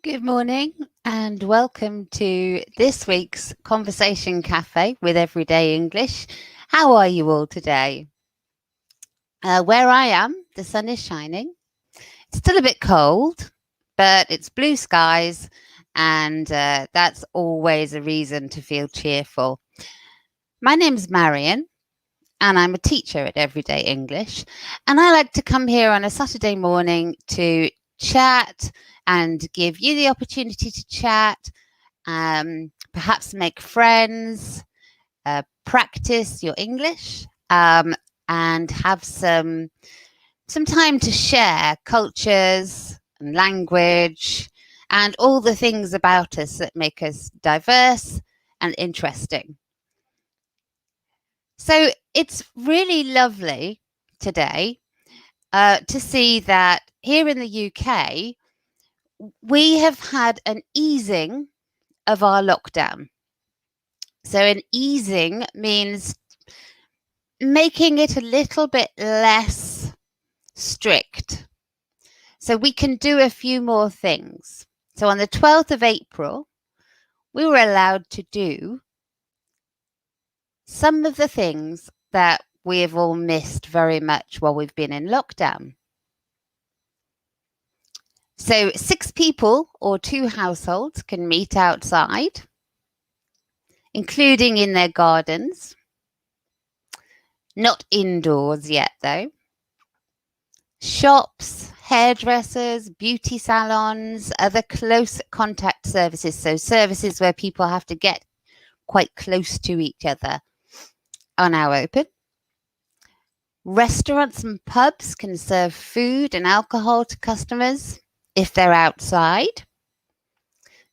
Good morning and welcome to this week's Conversation Cafe with Everyday English. How are you all today? Where I am, the sun is shining. It's still a bit cold, but it's blue skies, and that's always a reason to feel cheerful. My name's Marion, and I'm a teacher at Everyday English, and I like to come here on a Saturday morning to chat and give you the opportunity to chat, perhaps make friends, practice your English, and have some time to share cultures and language and all the things about us that make us diverse and interesting. So it's really lovely today to see that here in the UK, we have had an easing of our lockdown. So an easing means making it a little bit less strict. So we can do a few more things. So on the 12th of April, we were allowed to do some of the things that we have all missed very much while we've been in lockdown. So 6 people or 2 households can meet outside, including in their gardens. Not indoors yet, though. Shops, hairdressers, beauty salons, other close contact services, so services where people have to get quite close to each other, are now open. Restaurants and pubs can serve food and alcohol to customers if they're outside.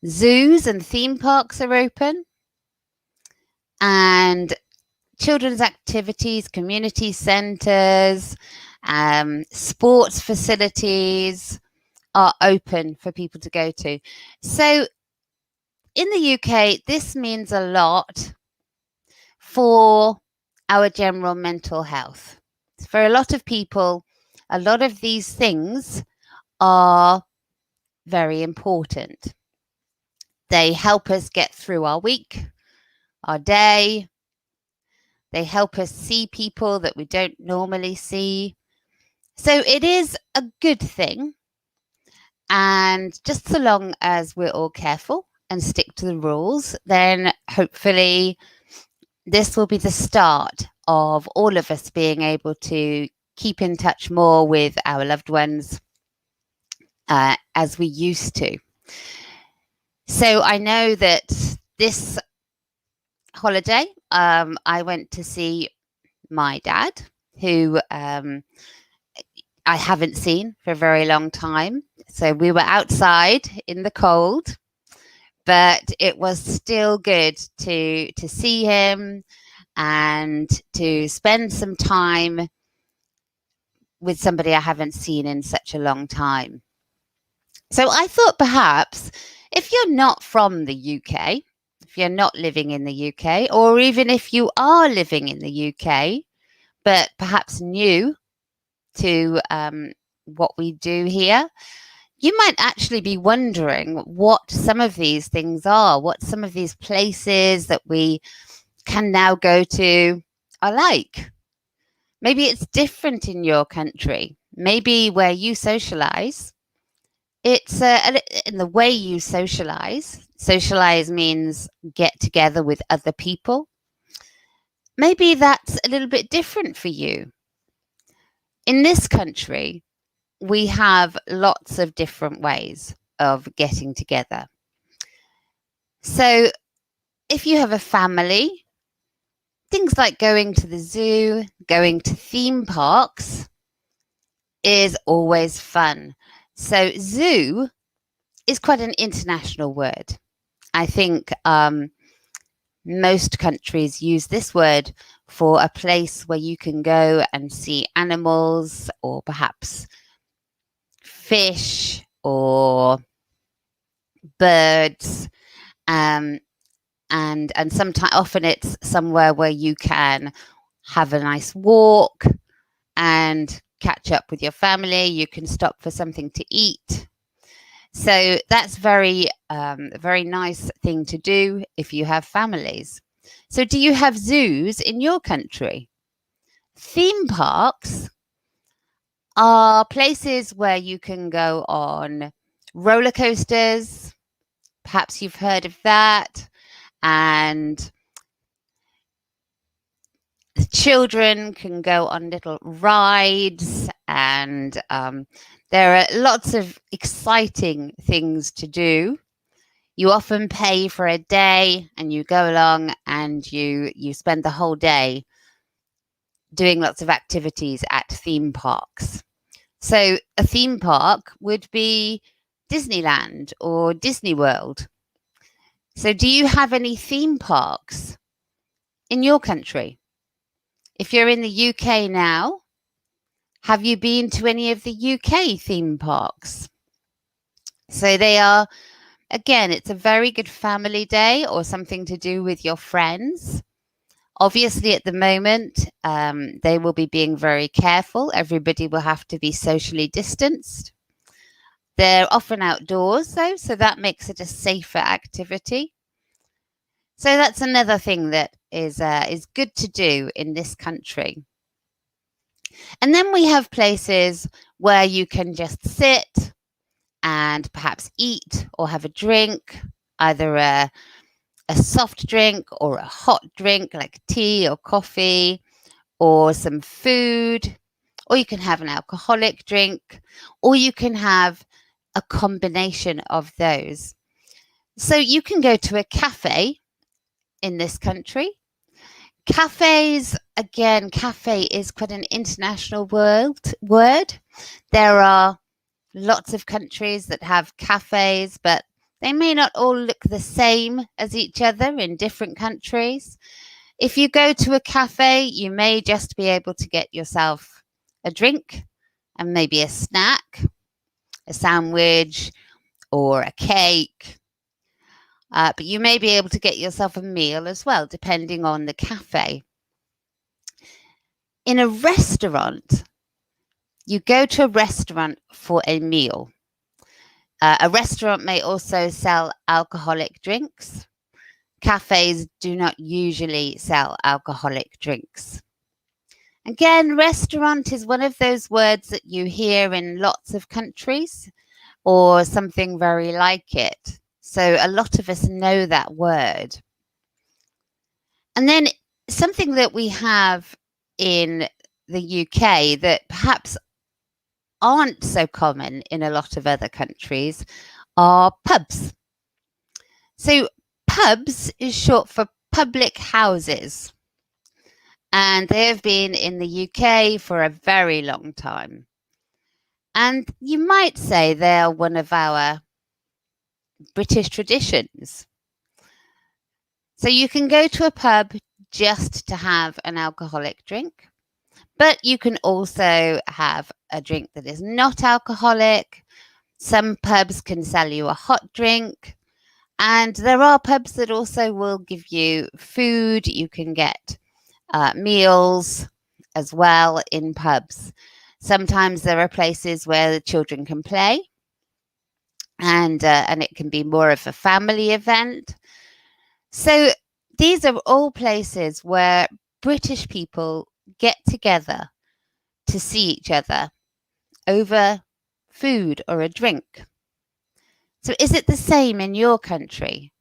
Zoos and theme parks are open. And children's activities, community centres, sports facilities are open for people to go to. So in the UK, this means a lot for our general mental health. For a lot of people, a lot of these things are very important. They help us get through our week, our day. They help us see people that we don't normally see. So it is a good thing. And just so long as we're all careful and stick to the rules, then hopefully this will be the start of all of us being able to keep in touch more with our loved ones as we used to. So I know that this holiday, I went to see my dad, who I haven't seen for a very long time. So we were outside in the cold, but it was still good to see him and to spend some time with somebody I haven't seen in such a long time. So I thought perhaps if you're not from the UK, if you're not living in the UK, or even if you are living in the UK, but perhaps new to what we do here, you might actually be wondering what some of these things are, what some of these places that we can now go to are like. Maybe it's different in your country. Maybe where you socialize, it's in the way you socialize. Socialize means get together with other people. Maybe that's a little bit different for you. In this country, we have lots of different ways of getting together. So if you have a family, things like going to the zoo, going to theme parks is always fun. So zoo is quite an international word. I think most countries use this word for a place where you can go and see animals or perhaps fish or birds, and sometimes often it's somewhere where you can have a nice walk and catch up with your family. You can stop for something to eat. So that's a very nice thing to do if you have families. So do you have zoos in your country? Theme parks are places where you can go on roller coasters. Perhaps you've heard of that. And the children can go on little rides, and there are lots of exciting things to do. You often pay for a day and you go along and you spend the whole day doing lots of activities at theme parks. So a theme park would be Disneyland or Disney World. So do you have any theme parks in your country? If you're in the UK now, have you been to any of the UK theme parks? So they are, again, it's a very good family day or something to do with your friends. Obviously, at the moment, they will be being very careful. Everybody will have to be socially distanced. They're often outdoors, though, so that makes it a safer activity. So that's another thing that is good to do in this country. And then we have places where you can just sit and perhaps eat or have a drink, either a soft drink or a hot drink like tea or coffee, or some food, or you can have an alcoholic drink, or you can have a combination of those. So you can go to a cafe in this country. Cafes, again, cafe is quite an international word. There are lots of countries that have cafes, but they may not all look the same as each other in different countries. If you go to a cafe, you may just be able to get yourself a drink and maybe a snack, a sandwich, or a cake. But you may be able to get yourself a meal as well, depending on the cafe. In a restaurant, you go to a restaurant for a meal. A restaurant may also sell alcoholic drinks. Cafes do not usually sell alcoholic drinks. Again, restaurant is one of those words that you hear in lots of countries or something very like it. So a lot of us know that word. And then something that we have in the UK that perhaps aren't so common in a lot of other countries are pubs. So pubs is short for public houses, and they have been in the UK for a very long time. And you might say they're one of our British traditions. So you can go to a pub just to have an alcoholic drink, but you can also have a drink that is not alcoholic. Some pubs can sell you a hot drink, and there are pubs that also will give you food. You can get meals as well in pubs. Sometimes there are places where the children can play, and it can be more of a family event. So these are all places where British people get together to see each other over food or a drink. So is it the same in your country?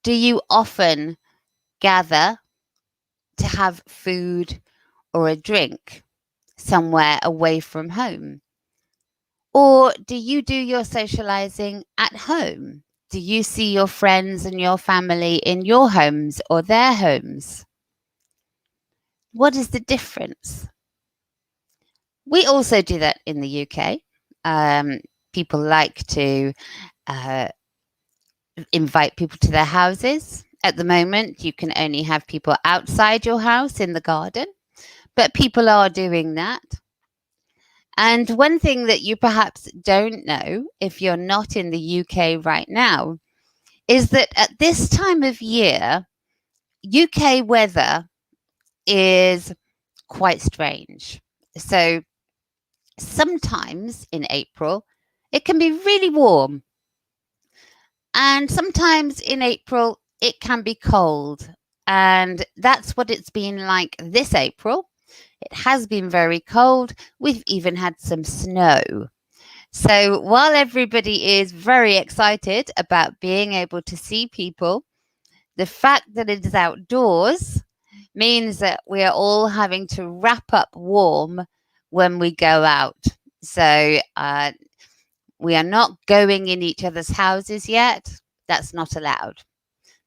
Do you often gather to have food or a drink somewhere away from home? Or do you do your socializing at home? Do you see your friends and your family in your homes or their homes? What is the difference? We also do that in the UK. People like to invite people to their houses. At the moment, you can only have people outside your house in the garden, but people are doing that. And one thing that you perhaps don't know if you're not in the UK right now is that at this time of year, UK weather is quite strange. So sometimes in April, It can be really warm. And sometimes in April, it can be cold. And that's what it's been like this April. It has been very cold. We've even had some snow. So while everybody is very excited about being able to see people, the fact that it is outdoors means that we are all having to wrap up warm when we go out. So we are not going in each other's houses yet. That's not allowed.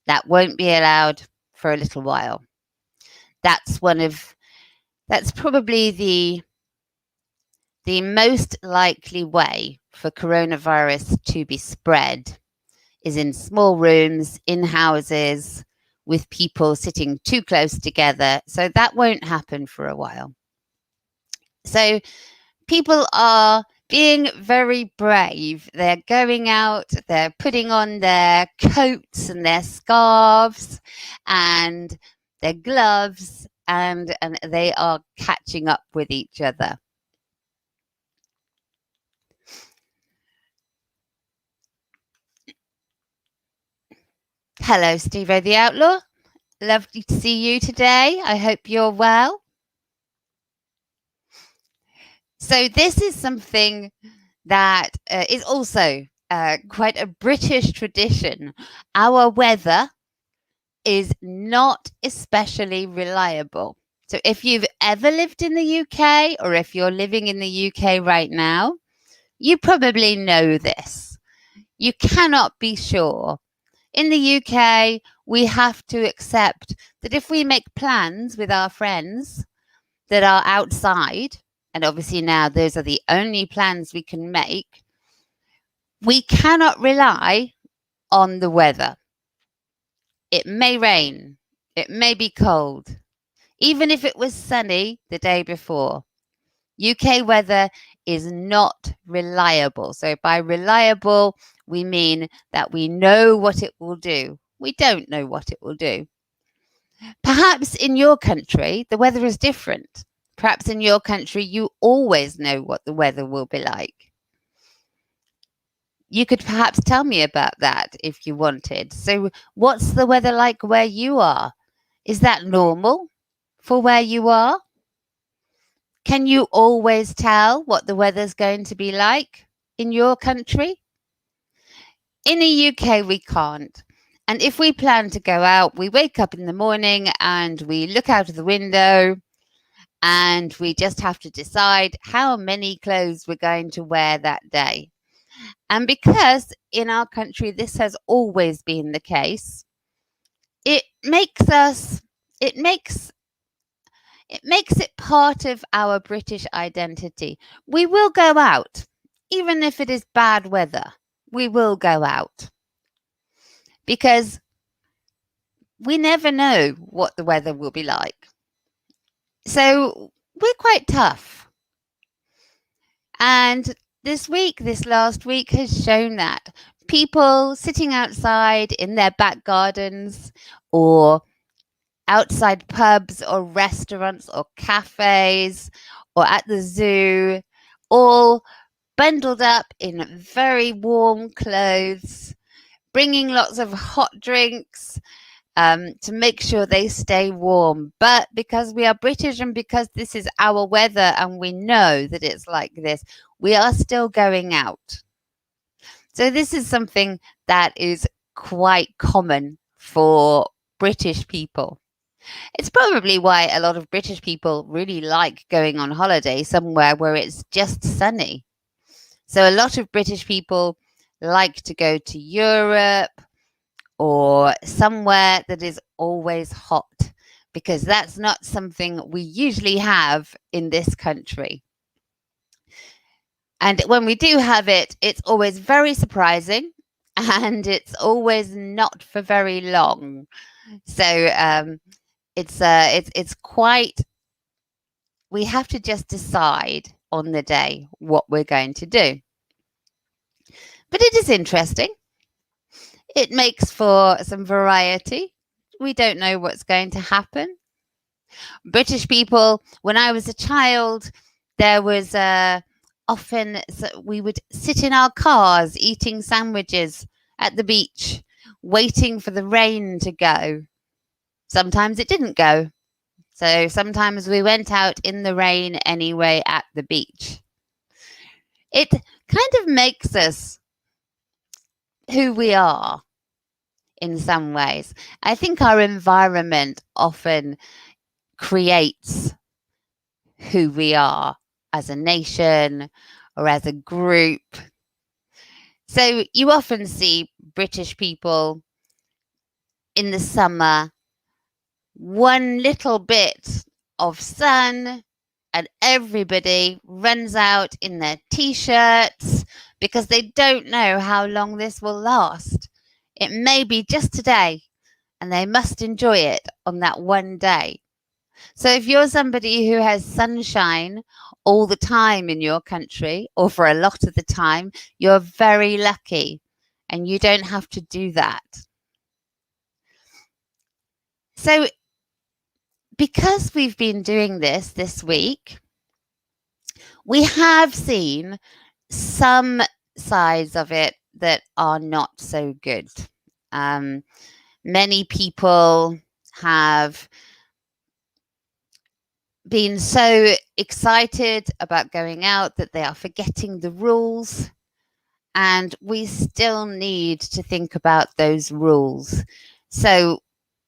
That won't be allowed for a little while. That's probably the most likely way for coronavirus to be spread is in small rooms, in houses, with people sitting too close together. So that won't happen for a while. So people are being very brave. They're going out, they're putting on their coats and their scarves and their gloves, and they are catching up with each other. Hello, Steve-O the Outlaw. Lovely to see you today. I hope you're well. So this is something that is also quite a British tradition. Our weather is not especially reliable. So if you've ever lived in the UK or if you're living in the UK right now, you probably know this. You cannot be sure. In the UK, we have to accept that if we make plans with our friends that are outside, and obviously now those are the only plans we can make, we cannot rely on the weather. It may rain, it may be cold, even if it was sunny the day before. UK weather is not reliable. So by reliable, we mean that we know what it will do. We don't know what it will do. Perhaps in your country, the weather is different. Perhaps in your country, you always know what the weather will be like. You could perhaps tell me about that if you wanted. So, what's the weather like where you are? Is that normal for where you are? Can you always tell what the weather's going to be like in your country? In the UK, we can't. And if we plan to go out, we wake up in the morning and we look out of the window and we just have to decide how many clothes we're going to wear that day. And because in our country this has always been the case, it makes it part of our British identity. We will go out, even if it is bad weather. We will go out because we never know what the weather will be like. So we're quite tough. And this last week has shown that people sitting outside in their back gardens or outside pubs or restaurants or cafes or at the zoo, all bundled up in very warm clothes, bringing lots of hot drinks to make sure they stay warm. But because we are British and because this is our weather and we know that it's like this, we are still going out. So this is something that is quite common for British people. It's probably why a lot of British people really like going on holiday somewhere where it's just sunny. So a lot of British people like to go to Europe or somewhere that is always hot, because that's not something we usually have in this country. And when we do have it, it's always very surprising and it's always not for very long. So it's quite, we have to just decide on the day what we're going to do. But it is interesting. It makes for some variety. We don't know what's going to happen. British people, when I was a child, there was often we would sit in our cars eating sandwiches at the beach, waiting for the rain to go. Sometimes it didn't go. So sometimes we went out in the rain anyway at the beach. It kind of makes us who we are in some ways. I think our environment often creates who we are as a nation or as a group. So you often see British people in the summer, one little bit of sun, and everybody runs out in their t-shirts because they don't know how long this will last. It may be just today, and they must enjoy it on that one day. So if you're somebody who has sunshine all the time in your country, or for a lot of the time, you're very lucky, and you don't have to do that. So because we've been doing this week, we have seen some sides of it that are not so good. Many people have been so excited about going out that they are forgetting the rules. And we still need to think about those rules. So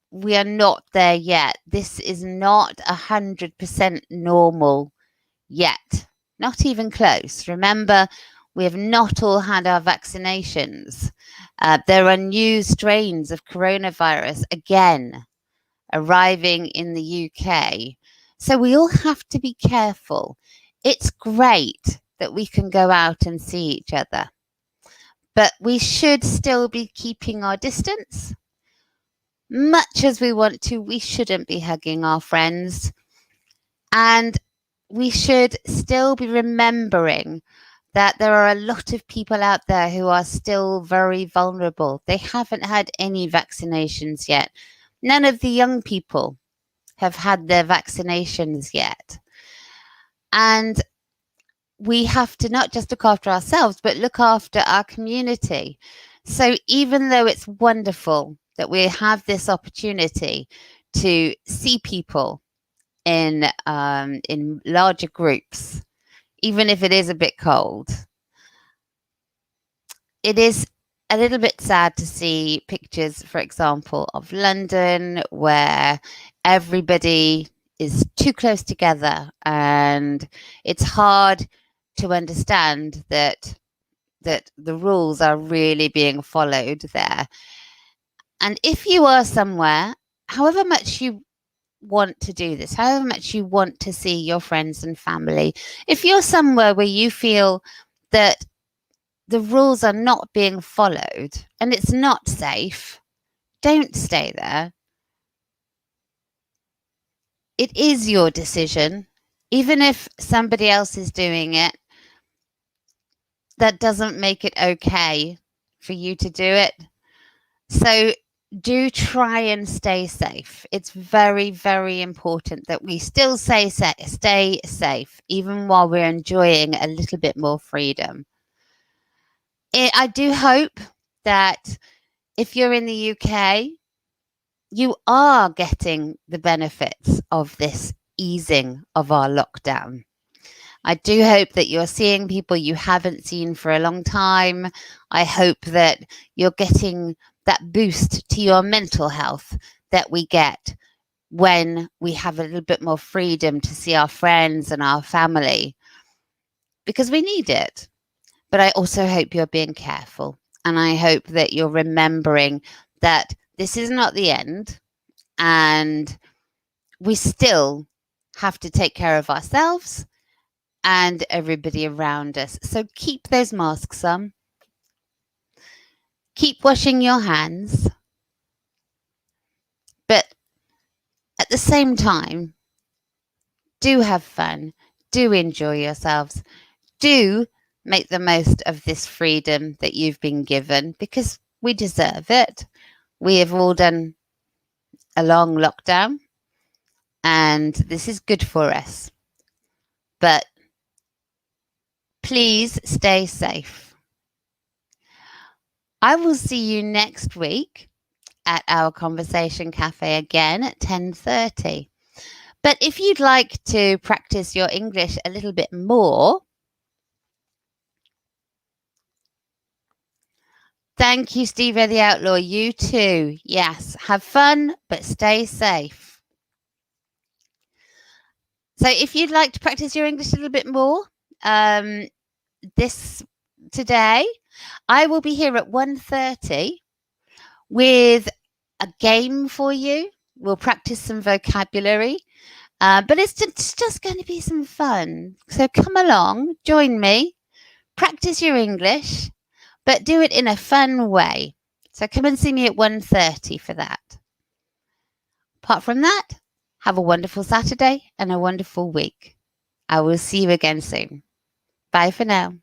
we are not there yet. This is not 100% normal yet. Not even close. Remember, we have not all had our vaccinations. There are new strains of coronavirus again arriving in the UK. So we all have to be careful. It's great that we can go out and see each other, but we should still be keeping our distance. Much as we want to, we shouldn't be hugging our friends. And we should still be remembering that there are a lot of people out there who are still very vulnerable. They haven't had any vaccinations yet. None of the young people have had their vaccinations yet. And we have to not just look after ourselves, but look after our community. So even though it's wonderful that we have this opportunity to see people in larger groups, even if it is a bit cold, it is a little bit sad to see pictures, for example, of London, where everybody is too close together, and it's hard to understand that the rules are really being followed there. And if you are somewhere, however much you want to do this, however much you want to see your friends and family, if you're somewhere where you feel that the rules are not being followed and it's not safe, don't stay there. It is your decision. Even if somebody else is doing it, that doesn't make it okay for you to do it. So do try and stay safe. It's very, very important that we still stay safe, even while we're enjoying a little bit more freedom. I do hope that if you're in the UK, you are getting the benefits of this easing of our lockdown. I do hope that you're seeing people you haven't seen for a long time. I hope that you're getting that boost to your mental health that we get when we have a little bit more freedom to see our friends and our family, because we need it. But I also hope you're being careful, and I hope that you're remembering that this is not the end, and we still have to take care of ourselves and everybody around us. So keep those masks on. Keep washing your hands. But at the same time, do have fun. Do enjoy yourselves. Do make the most of this freedom that you've been given, because we deserve it. We have all done a long lockdown, and this is good for us. But please stay safe. I will see you next week at our Conversation Cafe again at 10:30. But if you'd like to practice your English a little bit more, thank you, Steve the Outlaw. You too. Yes, have fun, but stay safe. So if you'd like to practice your English a little bit more, today, I will be here at 1:30 with a game for you. We'll practice some vocabulary, but it's just going to be some fun. So come along, join me, practice your English, but do it in a fun way. So come and see me at 1:30 for that. Apart from that, have a wonderful Saturday and a wonderful week. I will see you again soon. Bye for now.